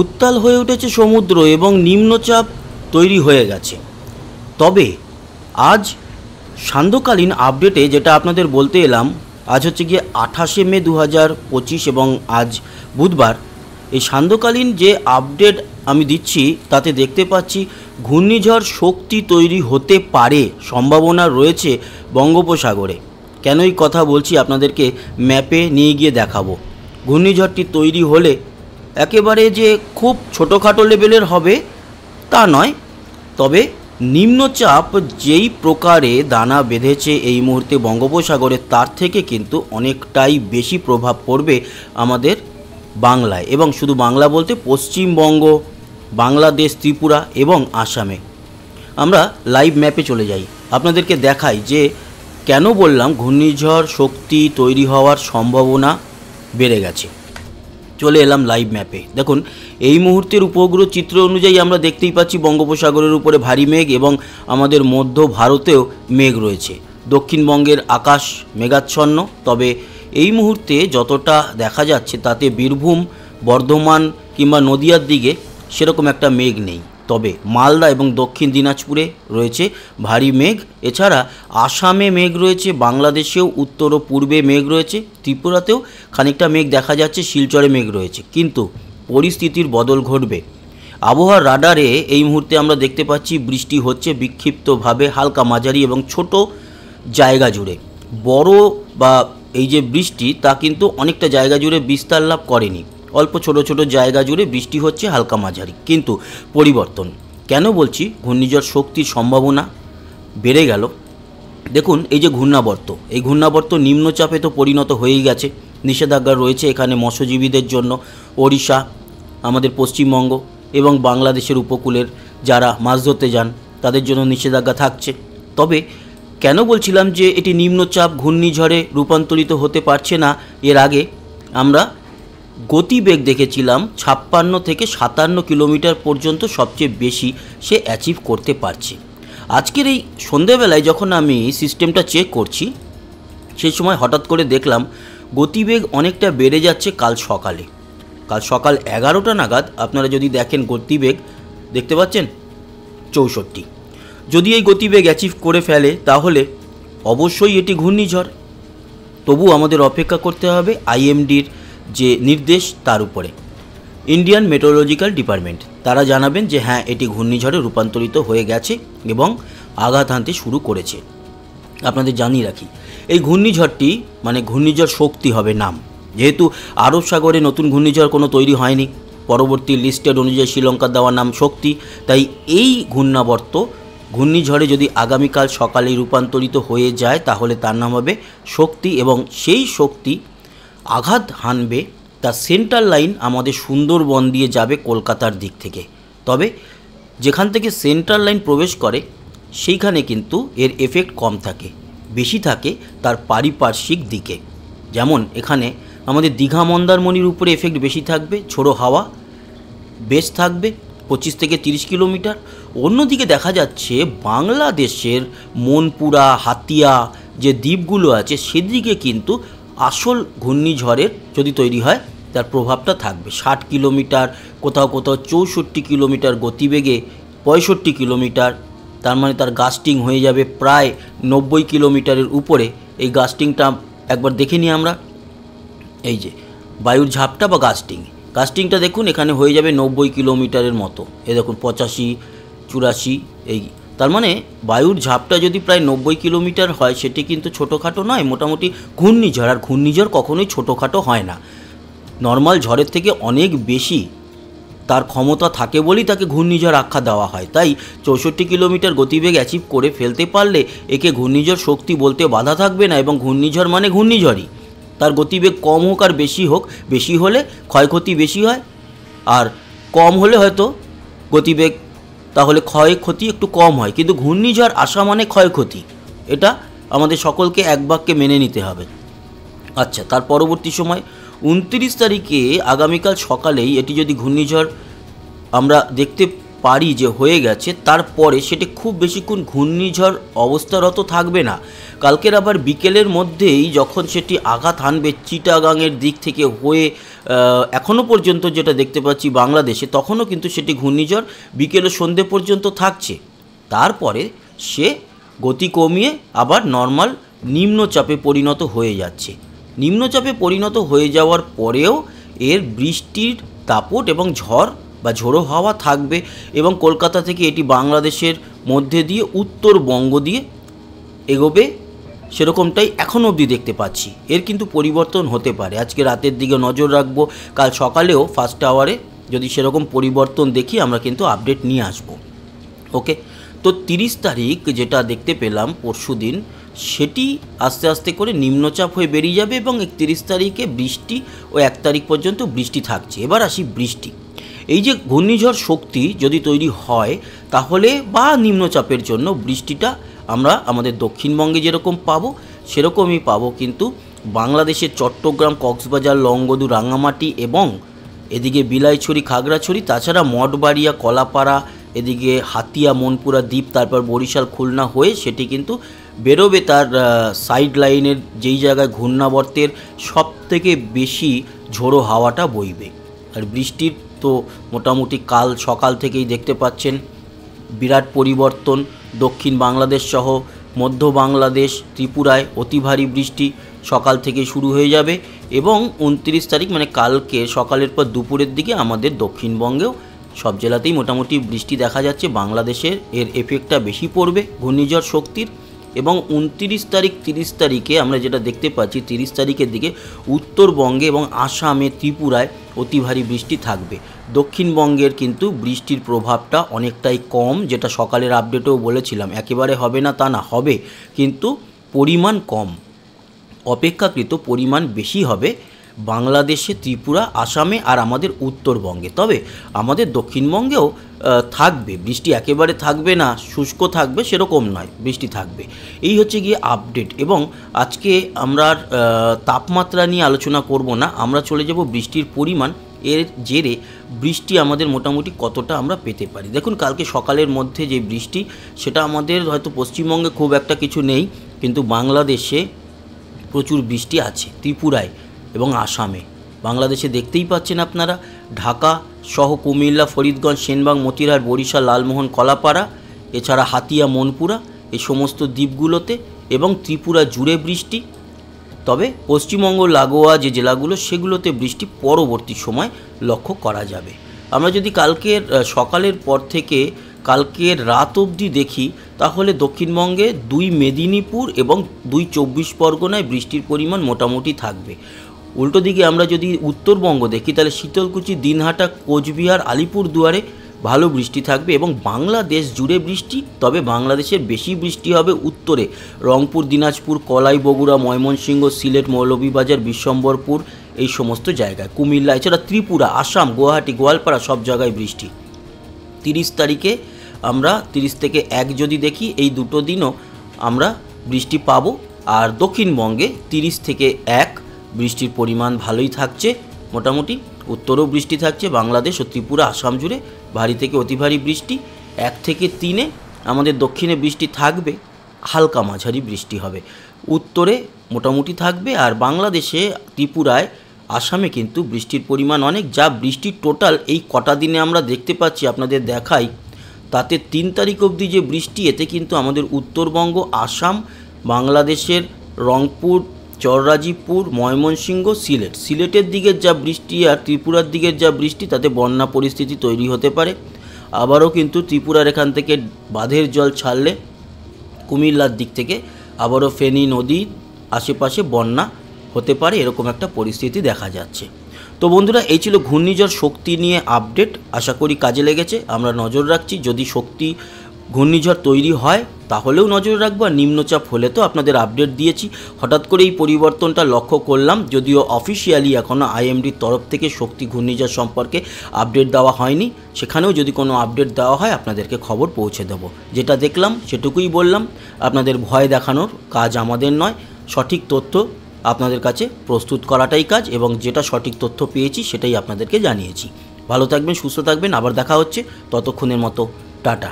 উত্তাল হয়ে উঠেছে সমুদ্র এবং নিম্নচাপ তৈরি হয়ে গেছে। তবে আজ সান্ধ্যকালীন আপডেটে যেটা আপনাদের বলতে এলাম, আজ হচ্ছে গিয়ে 28শে মে 2025 এবং আজ বুধবার। এই সান্ধ্যকালীন যে আপডেট আমি দিচ্ছি তাতে দেখতে পাচ্ছি ঘূর্ণিঝড় শক্তি তৈরি হতে পারে, সম্ভাবনা রয়েছে বঙ্গোপসাগরে। কেন এই কথা বলছি আপনাদেরকে ম্যাপে নিয়ে গিয়ে দেখাবো। ঘূর্ণিঝড়টি তৈরি হলে একেবারে যে খুব ছোটোখাটো লেভেলের হবে তা নয়, তবে নিম্নচাপ যেই প্রকারে দানা বেঁধেছে এই মুহূর্তে বঙ্গোপসাগরে তার থেকে কিন্তু অনেকটাই বেশি প্রভাব পড়বে আমাদের বাংলায়, এবং শুধু বাংলা বলতে পশ্চিমবঙ্গ, বাংলাদেশ, ত্রিপুরা এবং আসামে। আমরা লাইভ ম্যাপে চলে যাই, আপনাদেরকে দেখাই যে কেন বললাম ঘূর্ণিঝড় শক্তি তৈরি হওয়ার সম্ভাবনা বেড়ে গেছে। চলে এলাম লাইভ ম্যাপে। দেখুন, এই মুহূর্তের উপগ্রহ চিত্র অনুযায়ী আমরা দেখতেই পাচ্ছি বঙ্গোপসাগরের উপরে ভারী মেঘ এবং আমাদের মধ্য ভারতেও মেঘ রয়েছে। দক্ষিণবঙ্গের আকাশ মেঘাচ্ছন্ন, তবে এই মুহূর্তে যতটা দেখা যাচ্ছে তাতে বীরভূম, বর্ধমান কিংবা নদিয়ার দিকে সেরকম একটা মেঘ নেই। তবে মালদা এবং দক্ষিণ দিনাজপুরে রয়েছে ভারী মেঘ। এছাড়া আসামে মেঘ রয়েছে, বাংলাদেশেও উত্তর ও পূর্বে মেঘ রয়েছে, ত্রিপুরাতেও খানিকটা মেঘ দেখা যাচ্ছে, শিলচরে মেঘ রয়েছে। কিন্তু পরিস্থিতির বদল ঘটবে। আবহাওয়ার রাডারে এই মুহূর্তে আমরা দেখতে পাচ্ছি বৃষ্টি হচ্ছে বিক্ষিপ্তভাবে, হালকা মাঝারি এবং ছোট জায়গা জুড়ে। বড় বা এই যে বৃষ্টি তা কিন্তু অনেকটা জায়গা জুড়ে বিস্তার লাভ করেনি, অল্প ছোট ছোট জায়গা জুড়ে বৃষ্টি হচ্ছে হালকা মাঝারি। কিন্তু পরিবর্তন কেন বলছি, ঘূর্ণিঝড় শক্তির সম্ভাবনা বেড়ে গেল। দেখুন, এই যে ঘূর্ণাবর্ত, এই ঘূর্ণাবর্ত নিম্নচাপে তো পরিণত হয়েই গেছে। নিষেধাজ্ঞা রয়েছে এখানে মৎস্যজীবীদের জন্য। ওড়িশা, আমাদের পশ্চিমবঙ্গ এবং বাংলাদেশের উপকূলের যারা মাছ ধরতে যান তাদের জন্য নিষেধাজ্ঞা থাকছে। তবে কেন বলছিলাম যে এটি নিম্নচাপ ঘূর্ণিঝড়ে রূপান্তরিত হতে পারছে না, এর আগে আমরা গতিবেগ দেখেছিলাম 56 থেকে 57 কিলোমিটার পর্যন্ত সবচেয়ে বেশি সে অ্যাচিভ করতে পারছে। আজকের এই সন্ধেবেলায় যখন আমি সিস্টেমটা চেক করছি সেই সময় হঠাৎ করে দেখলাম গতিবেগ অনেকটা বেড়ে যাচ্ছে কাল সকালে। কাল সকাল 11টা নাগাদ আপনারা যদি দেখেন গতিবেগ দেখতে পাচ্ছেন 64। যদি এই গতিবেগ অ্যাচিভ করে ফেলে তাহলে অবশ্যই এটি ঘূর্ণিঝড়। তবু আমাদের অপেক্ষা করতে হবে আইএমডির যে নির্দেশ তার উপরে। ইন্ডিয়ান মেট্রোলজিক্যাল ডিপার্টমেন্ট তারা জানাবেন যে হ্যাঁ এটি ঘূর্ণিঝড়ে রূপান্তরিত হয়ে গেছে এবং আঘাত হানতে শুরু করেছে। আপনাদের জানিয়ে রাখি, এই ঘূর্ণিঝড়টি মানে ঘূর্ণিঝড় শক্তি হবে নাম, যেহেতু আরব সাগরে নতুন ঘূর্ণিঝড় কোনো তৈরি হয়নি, পরবর্তী লিস্টেড অনুযায়ী শ্রীলঙ্কার দেওয়ার নাম শক্তি। তাই এই ঘূর্ণিঝড়ে যদি আগামীকাল সকালে রূপান্তরিত হয়ে যায় তাহলে তার নাম হবে শক্তি, এবং সেই শক্তি আঘাত হানবে তার সেন্ট্রাল লাইন আমাদের সুন্দরবন দিয়ে যাবে কলকাতার দিক থেকে। তবে যেখান থেকে সেন্ট্রাল লাইন প্রবেশ করে সেইখানে কিন্তু এর এফেক্ট কম থাকে, বেশি থাকে তার পারিপার্শ্বিক দিকে। যেমন এখানে আমাদের দীঘা মন্দারমণির উপরে এফেক্ট বেশি থাকবে, ঝোড়ো হাওয়া বেশ থাকবে 25 থেকে 30 কিলোমিটার। অন্যদিকে দেখা যাচ্ছে বাংলাদেশের মনপুরা, হাতিয়া যে দ্বীপগুলো আছে সেদিকে কিন্তু আসল ঘূর্ণিঝড়ের যদি তৈরি হয় তার প্রভাবটা থাকবে। 60 কিলোমিটার, কোথাও কোথাও 64 কিলোমিটার গতিবেগে, 65 কিলোমিটার, তার মানে তার গাস্টিং হয়ে যাবে প্রায় 90 কিলোমিটারের উপরে। এই গাস্টিংটা একবার দেখে নিই আমরা। এই যে বায়ুর ঝাপটা বা গাস্টিংটা দেখুন, এখানে হয়ে যাবে 90 কিলোমিটারের মতো। এই দেখুন 85, 84, এই তার মানে বায়ুর ঝাপটা যদি প্রায় 90 কিলোমিটার হয় সেটি কিন্তু ছোটোখাটো নয়, মোটামুটি ঘূর্ণিঝড়। আর ঘূর্ণিঝড় কখনোই ছোটোখাটো হয় না, নর্মাল ঝড়ের থেকে অনেক বেশি তার ক্ষমতা থাকে বলেই তাকে ঘূর্ণিঝড় আখ্যা দেওয়া হয়। তাই 64 কিলোমিটার গতিবেগ অ্যাচিভ করে ফেলতে পারলে একে ঘূর্ণিঝড় শক্তি বলতে বাধা থাকবে না, এবং ঘূর্ণিঝড় মানে ঘূর্ণিঝড়ই। তার গতিবেগ কম হোক আর বেশি হোক, বেশি হলে ক্ষয়ক্ষতি বেশি হয়, আর কম হলে হয়তো গতিবেগ তাহলে ক্ষয়ক্ষতি একটু কম হয়। কিন্তু ঘূর্ণিঝড় আসা মানে ক্ষয়ক্ষতি, এটা আমাদের সকলকে এক বাক্যে মেনে নিতে হবে। আচ্ছা, তার পরবর্তী সময় 29 তারিখে আগামীকাল সকালেই এটি যদি ঘূর্ণিঝড় আমরা দেখতে পারি যে হয়ে গেছে, তারপরে সেটি খুব বেশিক্ষণ ঘূর্ণিঝড় অবস্থারত থাকবে না। কালকের আবার বিকেলের মধ্যেই যখন সেটি আঘাত হানবে চিটাগাংয়ের দিক থেকে হয়ে এখনও পর্যন্ত যেটা দেখতে পাচ্ছি বাংলাদেশে, তখনও কিন্তু সেটি ঘূর্ণিঝড় বিকেল ও সন্ধ্যে পর্যন্ত থাকছে। তারপরে সে গতি কমিয়ে আবার নর্মাল নিম্নচাপে পরিণত হয়ে যাচ্ছে। নিম্নচাপে পরিণত হয়ে যাওয়ার পরেও এর বৃষ্টির দাপট এবং ঝড় বা ঝোড়ো হাওয়া থাকবে এবং কলকাতা থেকে এটি বাংলাদেশের মধ্যে দিয়ে উত্তরবঙ্গ দিয়ে এগোবে, সেরকমটাই এখনও অবধি দেখতে পাচ্ছি। এর কিন্তু পরিবর্তন হতে পারে, আজকে রাতের দিকে নজর রাখবো, কাল সকালেও ফার্স্ট আওয়ারে যদি সেরকম পরিবর্তন দেখি আমরা কিন্তু আপডেট নিয়ে আসবো। ওকে, তো 30 তারিখ যেটা দেখতে পেলাম পরশু দিন, সেটি আস্তে আস্তে করে নিম্নচাপ হয়ে বেরিয়ে যাবে এবং 31 তারিখে বৃষ্টি ও 1 তারিখ পর্যন্ত বৃষ্টি থাকছে। এবার আসি বৃষ্টি। এই যে ঘূর্ণিঝড় শক্তি যদি তৈরি হয় তাহলে বা নিম্নচাপের জন্য বৃষ্টিটা আমরা আমাদের দক্ষিণবঙ্গে যেরকম পাবো সেরকমই পাবো, কিন্তু বাংলাদেশের চট্টগ্রাম, কক্সবাজার, লংগদু, রাঙামাটি এবং এদিকে বিলাইছড়ি, খাগড়াছড়ি, তাছাড়া মঠবাড়িয়া, কলাপাড়া, এদিকে হাতিয়া, মনপুরা দ্বীপ, তারপর বরিশাল, খুলনা হয়ে সেটি কিন্তু বেরোবে তার সাইড লাইনের যেই জায়গায় ঘূর্ণাবর্তের সবথেকে বেশি ঝোড়ো হাওয়াটা বইবে। আর বৃষ্টির তো মোটামুটি কাল সকাল থেকেই দেখতে পাচ্ছেন বিরাট পরিবর্তন। দক্ষিণ বাংলাদেশ সহ মধ্য বাংলাদেশ, ত্রিপুরায় অতি ভারী বৃষ্টি সকাল থেকে শুরু হয়ে যাবে এবং 29 তারিখ মানে কালকে সকালের পর দুপুরের দিকে আমাদের দক্ষিণবঙ্গেও সব জেলাতেই মোটামুটি বৃষ্টি দেখা যাচ্ছে। বাংলাদেশের এর এফেক্টটা বেশি পড়বে ঘূর্ণিঝড় শক্তির। এবং 29 তারিখ 30 তারিখে আমরা যেটা দেখতে পাচ্ছি, 30 তারিখের দিকে উত্তরবঙ্গে এবং আসামে, ত্রিপুরায় অতি ভারী বৃষ্টি থাকবে। দক্ষিণবঙ্গের কিন্তু বৃষ্টির প্রভাবটা অনেকটাই কম, যেটা সকালের আপডেটেও বলেছিলাম। একেবারে হবে না তা না, হবে, কিন্তু পরিমাণ কম, অপেক্ষাকৃত পরিমাণ বেশি হবে বাংলাদেশে, ত্রিপুরা, আসামে আর আমাদের উত্তরবঙ্গে। তবে আমাদের দক্ষিণবঙ্গেও থাকবে বৃষ্টি, একেবারে থাকবে না, শুষ্ক থাকবে সেরকম নয়, বৃষ্টি থাকবে। এই হচ্ছে গিয়ে আপডেট। এবং আজকে আমরা তাপমাত্রা নিয়ে আলোচনা করব না, আমরা চলে যাব বৃষ্টির পরিমাণ, এর জেরে বৃষ্টি আমাদের মোটামুটি কতটা আমরা পেতে পারি। দেখুন, কালকে সকালের মধ্যে যে বৃষ্টি, সেটা আমাদের হয়তো পশ্চিমবঙ্গে খুব একটা কিছু নেই, কিন্তু বাংলাদেশে প্রচুর বৃষ্টি আছে, ত্রিপুরায় এবং আসামে। বাংলাদেশে দেখতেই পাচ্ছেন আপনারা, ঢাকা সহ কুমিল্লা, ফরিদগঞ্জ, সেনবাগ, মতিরহাট, বরিশাল, লালমোহন, কলাপাড়া, এছাড়া হাতিয়া, মনপুরা, এই সমস্ত দ্বীপগুলোতে এবং ত্রিপুরা জুড়ে বৃষ্টি। তবে পশ্চিমবঙ্গ লাগোয়া যে জেলাগুলো, সেগুলোতে বৃষ্টি পরবর্তী সময় লক্ষ্য করা যাবে। আমরা যদি কালকের সকালের পর থেকে কালকের রাত অবধি দেখি, তাহলে দক্ষিণবঙ্গে 2 মেদিনীপুর এবং 2 24 পরগনায় বৃষ্টির পরিমাণ মোটামুটি থাকবে। উল্টো দিকে আমরা যদি উত্তরবঙ্গ দেখি, তাহলে শীতলকুচি, দিনহাটা, কোচবিহার, আলিপুরদুয়ারে ভালো বৃষ্টি থাকবে এবং বাংলাদেশ জুড়ে বৃষ্টি। তবে বাংলাদেশের বেশি বৃষ্টি হবে উত্তরে, রংপুর, দিনাজপুর, কলাই, বগুড়া, ময়মনসিংহ, সিলেট, মৌলভীবাজার, বিশ্বম্বরপুর, এই সমস্ত জায়গায়, কুমিল্লা, এছাড়া ত্রিপুরা, আসাম, গুয়াহাটি, গোয়ালপাড়া, সব জায়গায় বৃষ্টি। 30 তারিখে আমরা 30 থেকে 1 যদি দেখি, এই দুটো দিনও আমরা বৃষ্টি পাবো। আর দক্ষিণবঙ্গে 30 থেকে 1 বৃষ্টির পরিমাণ ভালোই থাকছে, মোটামুটি উত্তরেও বৃষ্টি থাকছে, বাংলাদেশ ও ত্রিপুরা, আসাম জুড়ে ভারী থেকে অতি ভারী বৃষ্টি। 1 থেকে 3 আমাদের দক্ষিণে বৃষ্টি থাকবে, হালকা মাঝারি বৃষ্টি হবে, উত্তরে মোটামুটি থাকবে। আর বাংলাদেশে, ত্রিপুরায়, আসামে কিন্তু বৃষ্টির পরিমাণ অনেক। যা বৃষ্টির টোটাল এই কটা দিনে আমরা দেখতে পাচ্ছি, আপনাদের দেখাই, তাতে 3 তারিখ অবধি যে বৃষ্টি, এতে কিন্তু আমাদের উত্তরবঙ্গ, আসাম, বাংলাদেশের রংপুর, চররাজীপুর, ময়মনসিংহ, সিলেটের দিকের যা বৃষ্টি আর ত্রিপুরার দিকের যা বৃষ্টি, তাতে বন্যা পরিস্থিতি তৈরি হতে পারে। আবারও কিন্তু ত্রিপুরার এখান থেকে বাঁধের জল ছাড়লে কুমিল্লার দিক থেকে আবারও ফেনী নদীর আশেপাশে বন্যা হতে পারে, এরকম একটা পরিস্থিতি দেখা যাচ্ছে। তো বন্ধুরা, এই ছিল ঘূর্ণিঝড় শক্তি নিয়ে আপডেট। আশা করি কাজে লেগেছে। আমরা নজর রাখছি, যদি শক্তি ঘূর্ণিঝড় তৈরি হয় তাহলেও নজর রাখবো, আর নিম্নচাপ হলে তো আপনাদের আপডেট দিয়েছি। হঠাৎ করে এই পরিবর্তনটা লক্ষ্য করলাম, যদিও অফিসিয়ালি এখনও আইএমডির তরফ থেকে শক্তি ঘূর্ণিঝড় সম্পর্কে আপডেট দেওয়া হয়নি। সেখানেও যদি কোনো আপডেট দেওয়া হয় আপনাদেরকে খবর পৌঁছে দেবো। যেটা দেখলাম সেটুকুই বললাম, আপনাদের ভয় দেখানোর কাজ আমাদের নয়, সঠিক তথ্য আপনাদের কাছে প্রস্তুত করাটাই কাজ, এবং যেটা সঠিক তথ্য পেয়েছি সেটাই আপনাদেরকে জানিয়েছি। ভালো থাকবেন, সুস্থ থাকবেন, আবার দেখা হচ্ছে, ততক্ষণের মতো টাটা।